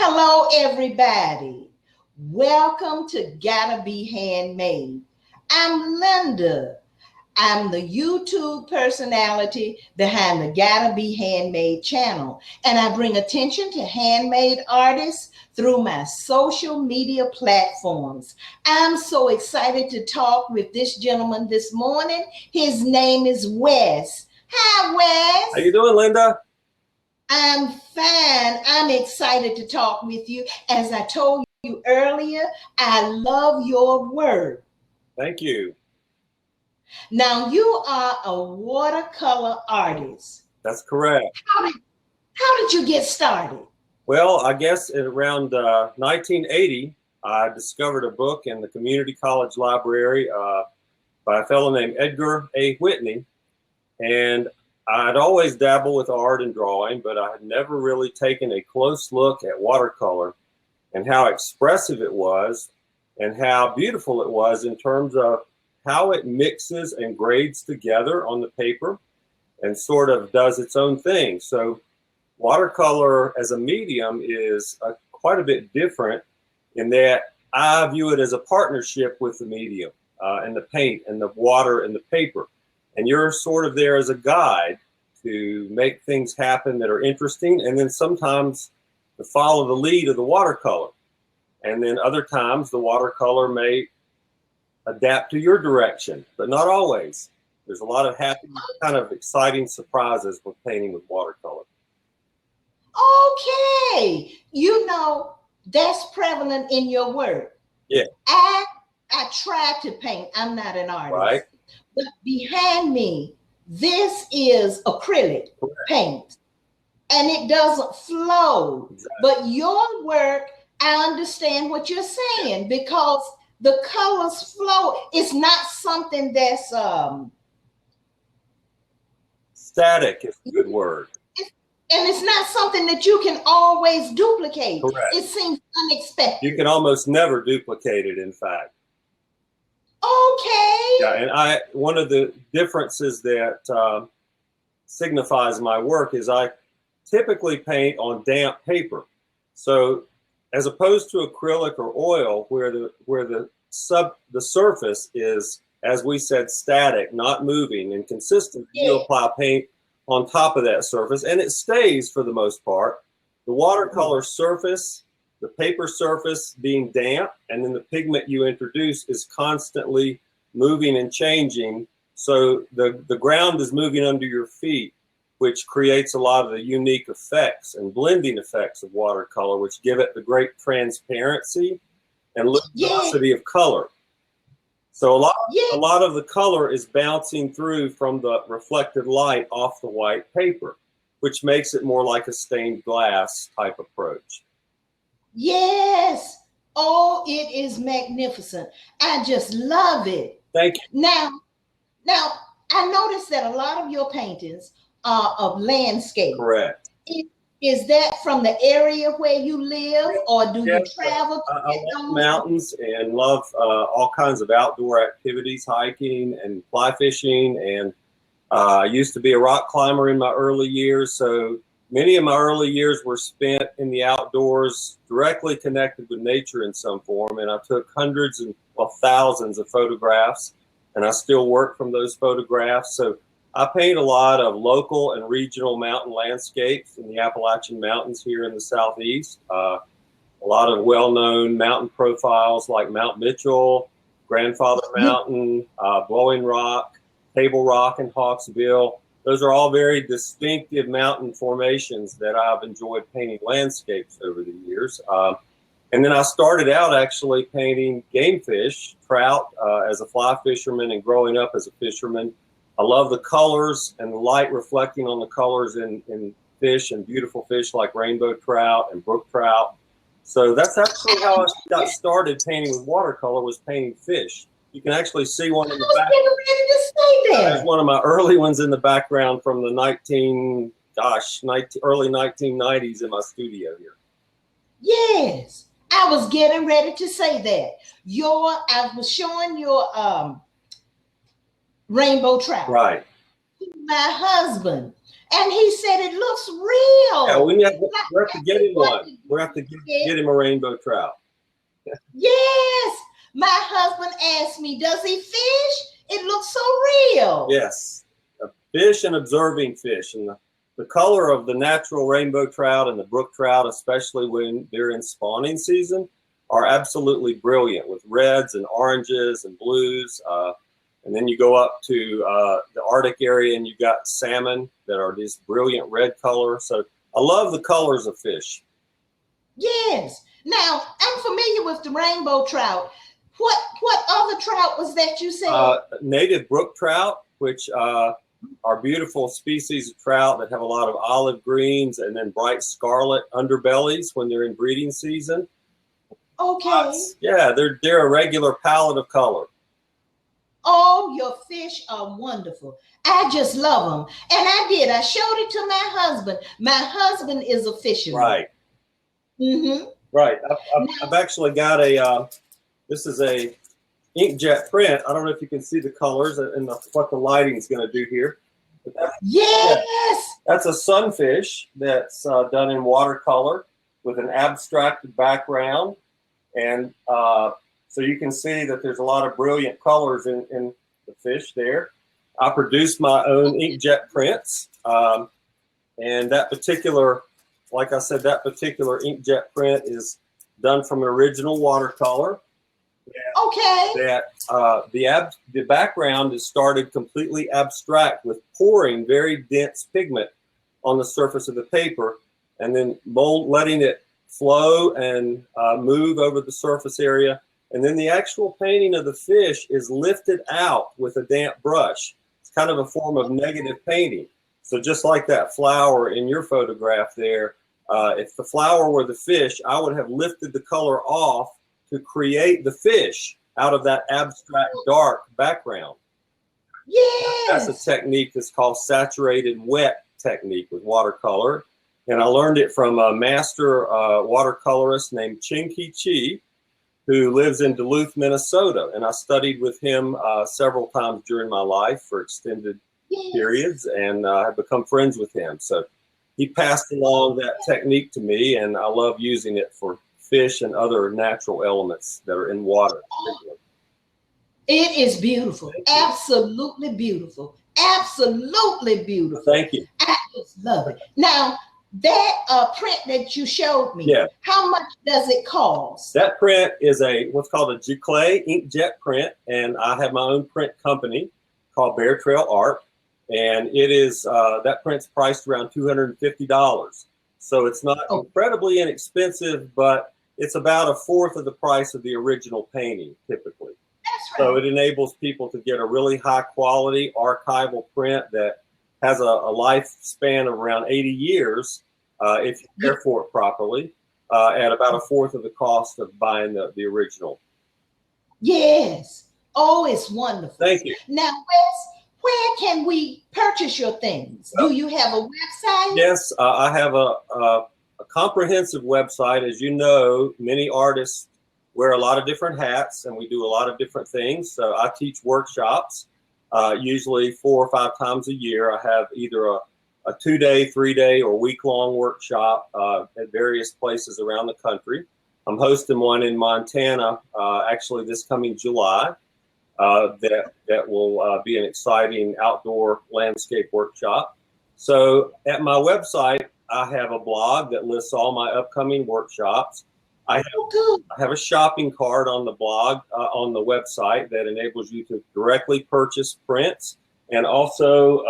Hello, everybody. Welcome to Gotta Be Handmade. I'm Linda. I'm the YouTube personality behind the Gotta Be Handmade channel, and I bring attention to handmade artists through my social media platforms. I'm so excited to talk with this gentleman this morning. His name is Wes. Hi, Wes. How you doing, Linda? I'm fine. I'm excited to talk with you. As I told you earlier, I love your work. Thank you. Now, you are a watercolor artist. That's correct. How did you get started? Well, I guess at around 1980, I discovered a book in the community college library by a fellow named Edgar A. Whitney. And I'd always dabbled with art and drawing, but I had never really taken a close look at watercolor and how expressive it was and how beautiful it was in terms of how it mixes and grades together on the paper and sort of does its own thing. So watercolor as a medium is quite a bit different in that I view it as a partnership with the medium and the paint and the water and the paper. And you're sort of there as a guide to make things happen that are interesting, and then sometimes to follow the lead of the watercolor. And then other times the watercolor may adapt to your direction, but not always. There's a lot of happy, kind of exciting surprises with painting with watercolor. Okay. You know, that's prevalent in your work. Yeah. I try to paint. I'm not an artist. Right. But behind me, this is acrylic paint, and it doesn't flow. Exactly. But your work, I understand what you're saying, because the colors flow. It's not something that's static is a good word. And it's not something that you can always duplicate. Correct. It seems unexpected. You can almost never duplicate it, in fact. Okay. Yeah, and one of the differences that signifies my work is I typically paint on damp paper. So as opposed to acrylic or oil, where the surface is, as we said, static, not moving and consistent, you apply paint on top of that surface, and it stays for the most part. The watercolor surface, the paper surface being damp, and then the pigment you introduce is constantly moving and changing. So the ground is moving under your feet, which creates a lot of the unique effects and blending effects of watercolor, which give it the great transparency and luminosity of color. So a lot of the color is bouncing through from the reflected light off the white paper, which makes it more like a stained glass type approach. Yes. Oh, it is magnificent. I just love it. Thank you. Now, I noticed that a lot of your paintings are of landscape. Correct. Is that from the area where you live, or do you travel? I love mountains and love all kinds of outdoor activities, hiking and fly fishing. And I used to be a rock climber in my early years. So many of my early years were spent in the outdoors, directly connected with nature in some form. And I took hundreds and thousands of photographs, and I still work from those photographs. So I paint a lot of local and regional mountain landscapes in the Appalachian Mountains here in the Southeast. A lot of well-known mountain profiles like Mount Mitchell, Grandfather Mountain, Blowing Rock, Table Rock, and Hawksbill. Those are all very distinctive mountain formations that I've enjoyed painting landscapes over the years. And then I started out actually painting game fish, trout, as a fly fisherman, and growing up as a fisherman. I love the colors and the light reflecting on the colors in fish, and beautiful fish like rainbow trout and brook trout. So that's actually how I got started painting with watercolor, was painting fish. You can actually see one in the back. There's one of my early ones in the background from the early 1990s in my studio here. Yes, I was getting ready to say that. I was showing your rainbow trout. Right. My husband, And he said it looks real. Yeah, we have to get him one. We have to get him a rainbow trout. Yes. My husband asked me, does he fish? It looks so real. Yes. A fish and observing fish. And the color of the natural rainbow trout and the brook trout, especially when they're in spawning season, are absolutely brilliant with reds and oranges and blues. And then you go up to the Arctic area and you got salmon that are this brilliant red color. So I love the colors of fish. Yes. Now, I'm familiar with the rainbow trout. What other trout was that you said? Native brook trout, which are beautiful species of trout that have a lot of olive greens and then bright scarlet underbellies when they're in breeding season. Okay. Yeah, they're a regular palette of color. Oh, your fish are wonderful. I just love them. And I showed it to my husband. My husband is a fisherman. Right. Mm-hmm. Right. I've actually got this is a inkjet print. I don't know if you can see the colors and what the lighting is going to do here. Yes. That's a sunfish that's done in watercolor with an abstracted background. And so you can see that there's a lot of brilliant colors in the fish there. I produced my own inkjet prints. And that particular, like I said, that particular inkjet print is done from an original watercolor. Okay. That the background is started completely abstract with pouring very dense pigment on the surface of the paper and then letting it flow and move over the surface area. And then the actual painting of the fish is lifted out with a damp brush. It's kind of a form of negative painting. So just like that flower in your photograph there, if the flower were the fish, I would have lifted the color off to create the fish out of that abstract dark background. Yes. That's a technique that's called saturated wet technique with watercolor. And I learned it from a master watercolorist named Chin-Ki Chi, who lives in Duluth, Minnesota. And I studied with him several times during my life for extended periods, and I've become friends with him. So he passed along that technique to me, and I love using it for fish and other natural elements that are in water. It is beautiful. Absolutely beautiful. Absolutely beautiful. Thank you. I just love it. Now, that print that you showed me, how much does it cost? That print is what's called a Giclée inkjet print, and I have my own print company called Bear Trail Art, and it is that print's priced around $250. So it's not incredibly inexpensive, but it's about a fourth of the price of the original painting, typically. That's right. So it enables people to get a really high quality archival print that has a lifespan of around 80 years if you care for it properly, at about a fourth of the cost of buying the original. Yes. Oh, it's wonderful. Thank you. Now, Wes, where can we purchase your things? Do you have a website? Yes, I have a comprehensive website. As you know, many artists wear a lot of different hats, and we do a lot of different things. So I teach workshops, usually 4 or 5 times a year. I have either a 2-day, 3-day, or week-long workshop at various places around the country. I'm hosting one in Montana, actually this coming July. That will be an exciting outdoor landscape workshop. So at my website, I have a blog that lists all my upcoming workshops. I have a shopping cart on the blog, on the website, that enables you to directly purchase prints. And also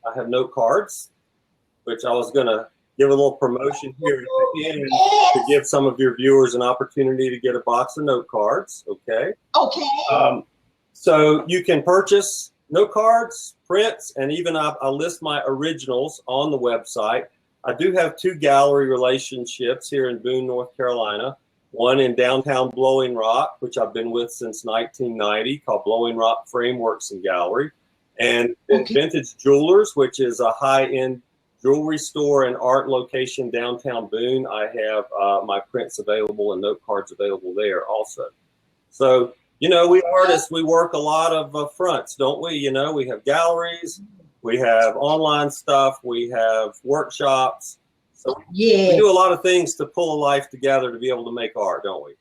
I have note cards, which I was going to give a little promotion here at the end to give some of your viewers an opportunity to get a box of note cards. Okay. Okay. So you can purchase note cards, prints, and even I list my originals on the website. I do have 2 gallery relationships here in Boone, North Carolina. One in downtown Blowing Rock, which I've been with since 1990, called Blowing Rock Frameworks and Gallery. And Vintage Jewelers, which is a high-end jewelry store and art location downtown Boone. I have my prints available and note cards available there also. So, you know, we artists, we work a lot of fronts, don't we? You know, we have galleries, We have online stuff. We have workshops. So Yes. we do a lot of things to pull a life together to be able to make art, don't we?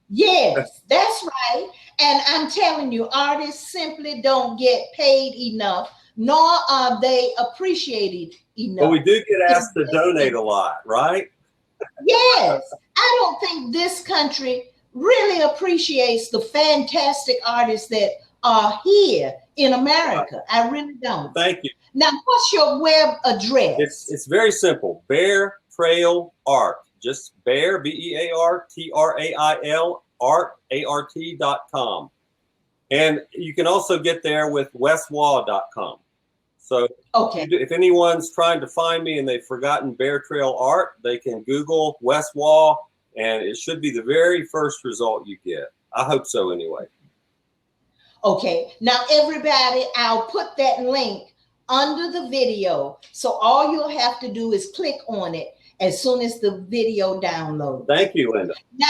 Yes, that's right. And I'm telling you, artists simply don't get paid enough, nor are they appreciated enough. But we do get asked to donate a lot, right? Yes, I don't think this country really appreciates the fantastic artists that are here in America. I really don't. Thank you. Now, what's your web address? It's very simple. Bear Trail Art. Just Bear, BEARTRAIL, art, ART.com. And you can also get there with weswaugh.com. So Okay. if anyone's trying to find me and they've forgotten Bear Trail Art, they can Google Wes Waugh, and it should be the very first result you get. I hope so anyway. Okay. Now, everybody, I'll put that link under the video. So all you'll have to do is click on it as soon as the video downloads. Thank you, Linda. Now,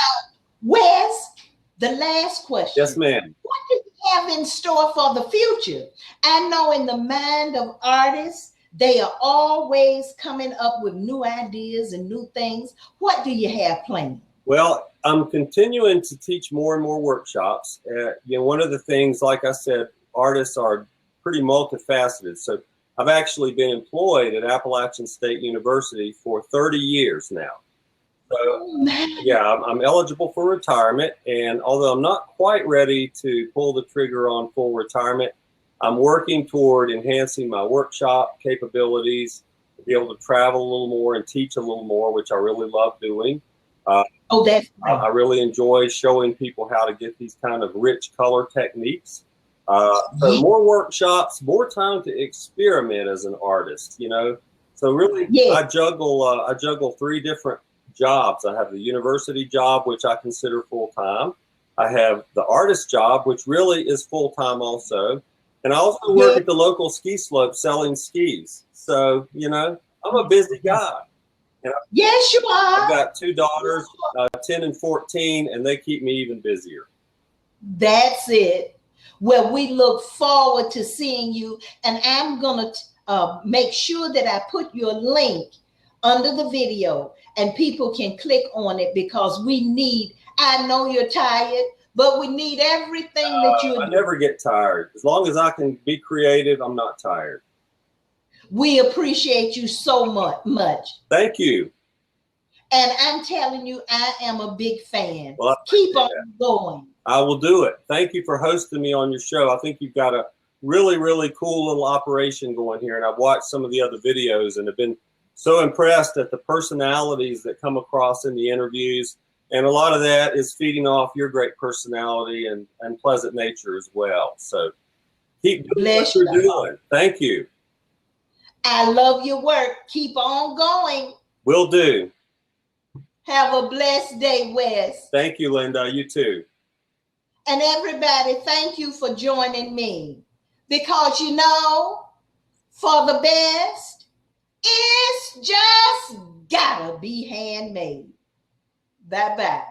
Wes, the last question. Yes, ma'am. What do you have in store for the future? I know in the mind of artists, they are always coming up with new ideas and new things. What do you have planned? Well, I'm continuing to teach more and more workshops. One of the things, like I said, artists are pretty multifaceted. So I've actually been employed at Appalachian State University for 30 years now. So yeah, I'm eligible for retirement. And although I'm not quite ready to pull the trigger on full retirement, I'm working toward enhancing my workshop capabilities, to be able to travel a little more and teach a little more, which I really love doing. That's right. I really enjoy showing people how to get these kind of rich color techniques. So more workshops, more time to experiment as an artist, So really, I juggle 3 different jobs. I have the university job, which I consider full-time. I have the artist job, which really is full-time also. And I also work at the local ski slope selling skis. So, I'm a busy guy. Yes, you are. I've got 2 daughters, 10 and 14, and they keep me even busier. That's it. Well, we look forward to seeing you. And I'm going to make sure that I put your link under the video and people can click on it, because I know you're tired, but we need everything that you do. I never get tired. As long as I can be creative, I'm not tired. We appreciate you so much. Thank you. And I'm telling you, I am a big fan. Well, keep on going. I will do it. Thank you for hosting me on your show. I think you've got a really, really cool little operation going here. And I've watched some of the other videos and have been so impressed at the personalities that come across in the interviews. And a lot of that is feeding off your great personality and pleasant nature as well. So keep doing what you're doing. Thank you. I love your work. Keep on going. Will do. Have a blessed day, Wes. Thank you, Linda. You too. And everybody, thank you for joining me. Because for the best, it's just gotta be handmade. Bye-bye.